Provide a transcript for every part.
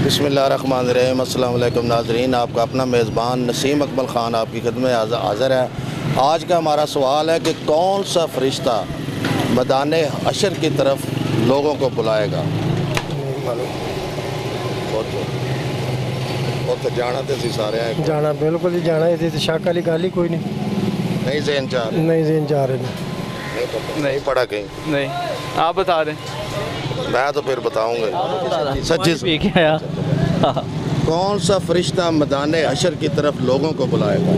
बिस्मिल्लाहिर्रहमानिर्रहीम। अस्सलाम वालेकुम नाज़रीन, आपका अपना मेज़बान नसीम अकमल ख़ान आपकी खिदमत में हाज़िर है। आज का हमारा सवाल है कि कौन सा फ़रिश्ता मैदान हशर की तरफ लोगों को बुलाएगा। तो जाना तो सारे हैं, जाना बिल्कुल ही जाना, ये शक वाली गल ही कोई नहीं। नहीं ज़हन चाह रहे, नहीं ज़हन जा रहे नहीं पढ़ा कहीं, नहीं आप बता दें। मैं तो फिर बताऊंगा सच्ची। पी के आया। कौन सा फ़रिश्ता मैदान हशर की तरफ लोगों को बुलाएगा।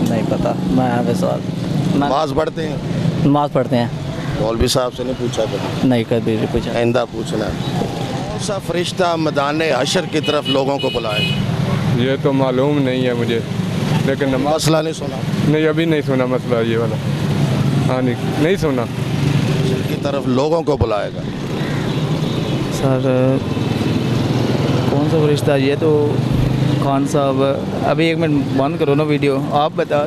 नहीं पता, मैं सवाल नमाज पढ़ते हैं, नमाज पढ़ते हैं। मौलवी साहब से नहीं पूछा कभी? नहीं कभी नहीं पूछा। आइंदा पूछना है। कौन सा फ़रिश्ता मैदान हशर की तरफ लोगों को बुलाएगा। ये तो मालूम नहीं है मुझे, लेकिन मसला नहीं सुना? नहीं, अभी नहीं सुना मसला ये वाला। हाँ नहीं सुना। हशर की तरफ लोगों को बुलाएगा। सर कौन सा फरिश्ता, ये तो खान साहब। अभी एक मिनट बंद करो ना वीडियो, आप बता।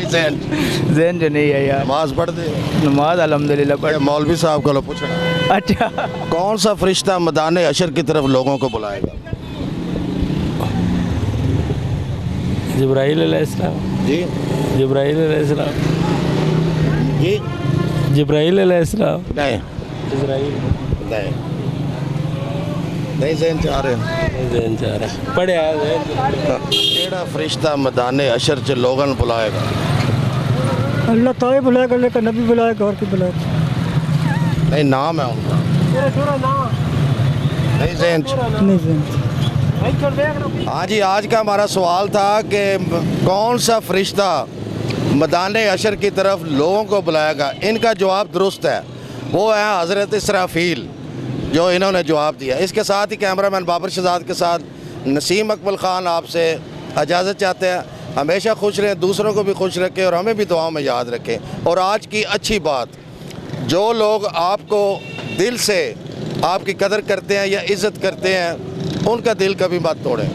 जहन जो नहीं है यार। नमाज पढ़ते हैं? नमाज अल्हम्दुलिल्लाह पढ़। मौलवी साहब को पूछना। अच्छा, कौन सा फ़रिश्ता मैदान हशर की तरफ लोगों को बुलाएगा। जिब्राइल अलैहिस्सलाम। जी जिब्राइल अलैहिस्सलाम। जी जिब्राइल अलैहिस्सलाम। नहीं इज़राइल। नहीं ज़हन चाह रहे ज़हन चाह रहा पढ़िया केड़ा फ़रिश्ता मैदान हशर च लोगों बुलाएगा। अल्लाह ताला बुलाएगा, लेकिन नबी बुलाएगा और क्यों बुलाएगा। नहीं नाम है उनका, नहीं ज़हन नहीं ज़हन। हाँ जी, आज का हमारा सवाल था कि कौन सा फ़रिश्ता मैदान हशर की तरफ लोगों को बुलाएगा। इनका जवाब दुरुस्त है, वो है हज़रत इसराफील, जो इन्होंने जवाब दिया। इसके साथ ही कैमरामैन बाबर शहजाद के साथ नसीम अकमल ख़ान आपसे इजाज़त चाहते हैं। हमेशा खुश रहें, दूसरों को भी खुश रखें और हमें भी दुआओं में याद रखें। और आज की अच्छी बात, जो लोग आपको दिल से आपकी कदर करते हैं या इज़्ज़त करते हैं, उनका दिल कभी मत तोड़ें।